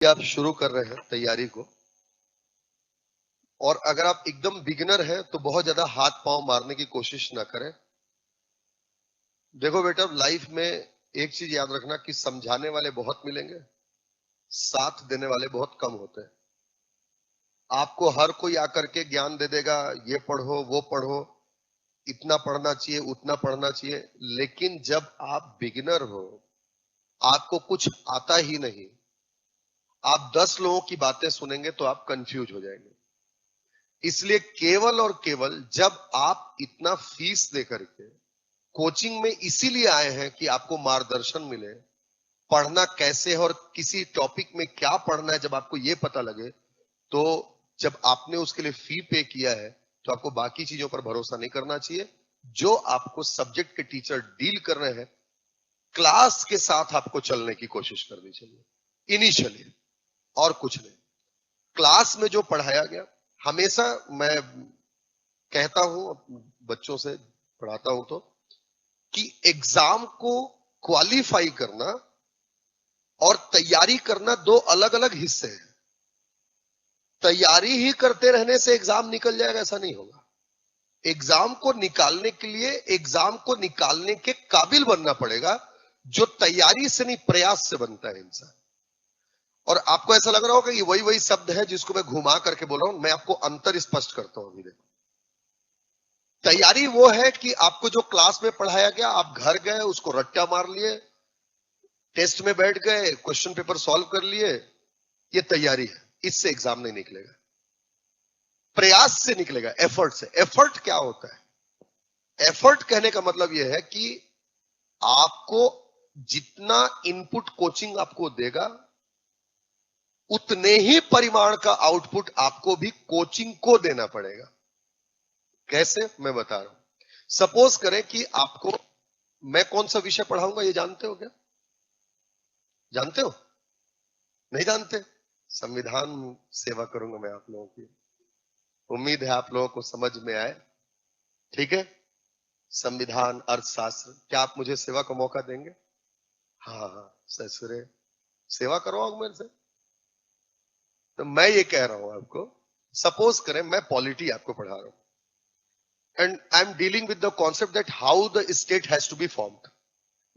आप शुरू कर रहे हैं तैयारी को, और अगर आप एकदम बिगिनर हैं तो बहुत ज्यादा हाथ पांव मारने की कोशिश ना करें। देखो बेटा, लाइफ में एक चीज याद रखना कि समझाने वाले बहुत मिलेंगे, साथ देने वाले बहुत कम होते हैं। आपको हर कोई आकर के ज्ञान दे देगा, ये पढ़ो वो पढ़ो, इतना पढ़ना चाहिए उतना पढ़ना चाहिए, लेकिन जब आप बिगिनर हो, आपको कुछ आता ही नहीं, आप 10 लोगों की बातें सुनेंगे तो आप कंफ्यूज हो जाएंगे। इसलिए केवल और केवल जब आप इतना फीस दे करके कोचिंग में इसीलिए आए हैं कि आपको मार्गदर्शन मिले, पढ़ना कैसे है और किसी टॉपिक में क्या पढ़ना है, जब आपको यह पता लगे, तो जब आपने उसके लिए फी पे किया है तो आपको बाकी चीजों पर भरोसा नहीं करना चाहिए। जो आपको सब्जेक्ट के टीचर डील कर रहे हैं, क्लास के साथ आपको चलने की कोशिश करनी चाहिए इनिशियली, और कुछ नहीं। क्लास में जो पढ़ाया गया, हमेशा मैं कहता हूं, बच्चों से पढ़ाता हूं तो, कि एग्जाम को क्वालिफाई करना और तैयारी करना दो अलग अलग हिस्से हैं। तैयारी ही करते रहने से एग्जाम निकल जाएगा, ऐसा नहीं होगा। एग्जाम को निकालने के लिए एग्जाम को निकालने के काबिल बनना पड़ेगा, जो तैयारी से नहीं प्रयास से बनता है इंसान। और आपको ऐसा लग रहा होगा कि वही वही शब्द है जिसको मैं घुमा करके बोल रहा हूं, मैं आपको अंतर स्पष्ट करता हूं। अभी देखो, तैयारी वो है कि आपको जो क्लास में पढ़ाया गया, आप घर गए, उसको रट्टा मार लिए, टेस्ट में बैठ गए, क्वेश्चन पेपर सॉल्व कर लिए, ये तैयारी है। इससे एग्जाम नहीं निकलेगा, प्रयास से निकलेगा, एफर्ट से। एफर्ट क्या होता है? एफर्ट कहने का मतलब यह है कि आपको जितना इनपुट कोचिंग आपको देगा, उतने ही परिमाण का आउटपुट आपको भी कोचिंग को देना पड़ेगा। कैसे, मैं बता रहा हूं। सपोज करें कि आपको मैं कौन सा विषय पढ़ाऊंगा, ये जानते हो क्या? जानते हो? नहीं जानते? संविधान सेवा करूंगा मैं आप लोगों की। उम्मीद है आप लोगों को समझ में आए। ठीक है, संविधान, अर्थशास्त्र, क्या आप मुझे सेवा का मौका देंगे? हाँ हाँ, ससुरे सेवा करवाओगे मेरे से? तो मैं ये कह रहा हूं आपको, सपोज करें मैं पॉलिटी आपको पढ़ा रहा हूं, and I am dealing with the concept that how the state has to be formed.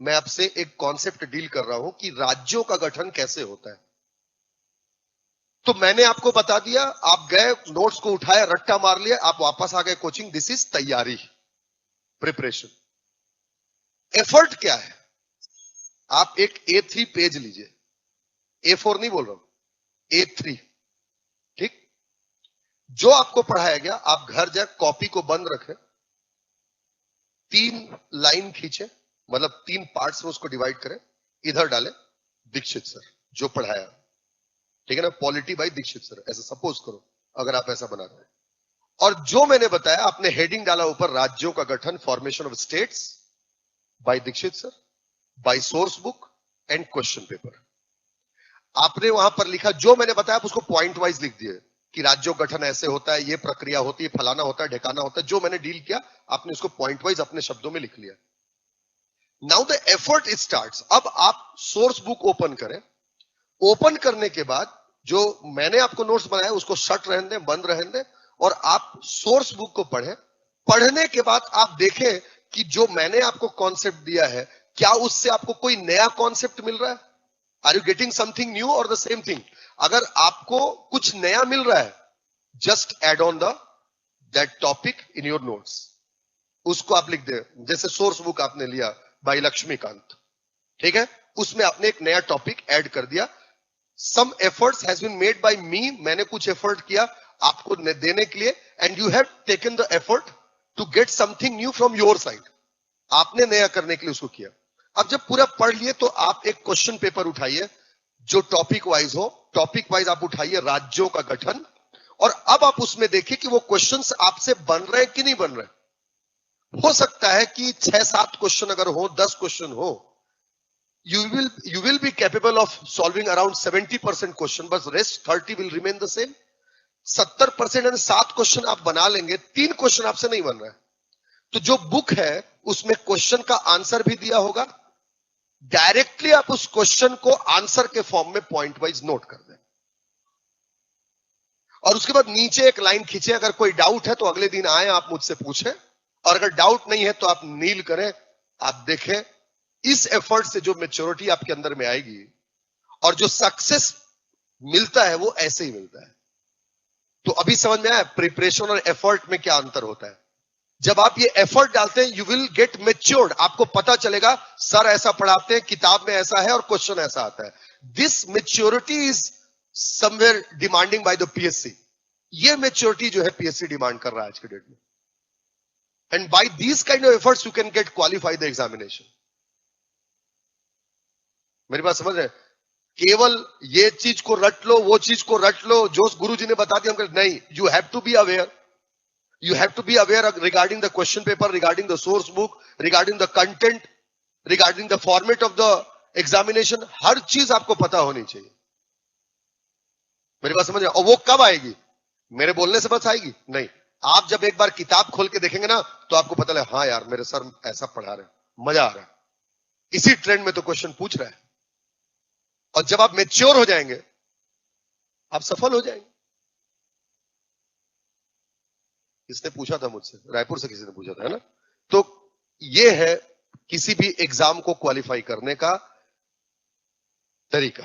मैं आपसे एक कॉन्सेप्ट डील कर रहा हूं कि राज्यों का गठन कैसे होता है। तो मैंने आपको बता दिया, आप गए, नोट्स को उठाया, रट्टा मार लिया, आप वापस आ गए कोचिंग। दिस इज तैयारी, प्रिपरेशन। एफर्ट क्या है? आप एक A3 पेज लीजिए, A4 नहीं बोल रहा हूं, A3। ठीक, जो आपको पढ़ाया गया, आप घर जाए, कॉपी को बंद रखें, 3 लाइन खींचे, मतलब 3 पार्ट्स में उसको डिवाइड करें, इधर डालें दीक्षित सर जो पढ़ाया। ठीक है ना, पॉलिटी बाय दीक्षित सर, ऐसा सपोज करो, अगर आप ऐसा बना रहे हैं। और जो मैंने बताया, आपने हेडिंग डाला ऊपर, राज्यों का गठन, formation of states by Dikshit sir, by source book and question paper. आपने वहां पर लिखा जो मैंने बताया, आप उसको पॉइंट वाइज लिख दिए कि राज्यों का गठन ऐसे होता है, ये प्रक्रिया होती है, फलाना होता है, ढेकाना होता है। जो मैंने डील किया, आपने उसको पॉइंट वाइज अपने शब्दों में लिख लिया। Now the effort starts. अब आप सोर्स बुक ओपन करें। ओपन करने के बाद जो मैंने आपको नोट्स बनाया उसको शट रहने दें, बंद रहने दें, और आप सोर्स बुक को पढ़ें। पढ़ने के बाद आप देखें कि जो मैंने आपको कॉन्सेप्ट दिया है, क्या उससे आपको कोई नया कॉन्सेप्ट मिल रहा है? Are you getting something new और द सेम थिंग? अगर आपको कुछ नया मिल रहा है, just add on the that topic in your notes. उसको आप लिख दे। जैसे सोर्स बुक आपने लिया बाय लक्ष्मीकांत, ठीक है, उसमें आपने एक नया टॉपिक ऐड कर दिया। Some efforts has been made by me, मैंने कुछ एफर्ट किया आपको देने के लिए, and you have taken the effort to get something new from your side. आपने नया करने के लिए उसको किया। अब जब पूरा पढ़ लिए तो आप एक क्वेश्चन पेपर उठाइए जो टॉपिक वाइज हो। टॉपिक वाइज आप उठाइए राज्यों का गठन, और अब आप उसमें देखिए कि वो क्वेश्चंस आपसे बन रहे हैं कि नहीं बन रहे। हो सकता है कि 6-7 क्वेश्चन अगर हो, 10 क्वेश्चन हो, you will be capable of solving around 70% question, but rest 30 will remain the same. 70% and 7 question आप बना लेंगे, 3 क्वेश्चन आपसे नहीं बन रहा है। तो जो बुक है उसमें क्वेश्चन का आंसर भी दिया होगा, डायरेक्टली आप उस क्वेश्चन को आंसर के फॉर्म में पॉइंट वाइज नोट कर दें और उसके बाद नीचे एक लाइन खींचे। अगर कोई डाउट है तो अगले दिन आए, आप मुझसे पूछें, और अगर डाउट नहीं है तो आप नील करें, आप देखें। इस एफर्ट से जो मैच्योरिटी आपके अंदर में आएगी और जो सक्सेस मिलता है वो ऐसे ही मिलता है। तो अभी समझ में आया प्रिपरेशन और एफर्ट में क्या अंतर होता है। जब आप ये एफर्ट डालते हैं यू विल गेट मैच्योर्ड, आपको पता चलेगा सर ऐसा पढ़ाते हैं, किताब में ऐसा है और क्वेश्चन ऐसा आता है। This maturity is somewhere demanding by the PSC. ये मैच्योरिटी जो है पीएससी डिमांड कर रहा है आज के डेट में। And by these kind of efforts you can get qualify the examination. मेरी बात समझ रहे हैं? केवल ये चीज को रट लो, वो चीज को रट लो, जो गुरुजी ने बता दिया हम कहते नहीं। You have to be aware, you have to be aware regarding the question paper, regarding the source book, regarding the content, regarding the format of the examination। हर चीज आपको पता होनी चाहिए। मेरी बात समझ रहे? और वो कब आएगी? मेरे बोलने से बस आएगी नहीं। आप जब एक बार किताब खोल के देखेंगे ना तो आपको पता लगे हाँ यार मेरे सर ऐसा पढ़ा रहे, मजा आ रहा है, इसी ट्रेंड में तो क्वेश्चन पूछ रहा है। और जब आप मैच्योर हो जाएंगे आप सफल हो जाएंगे। किसने पूछा था मुझसे? रायपुर से किसी ने पूछा था, है ना? तो ये है किसी भी एग्जाम को क्वालिफाई करने का तरीका।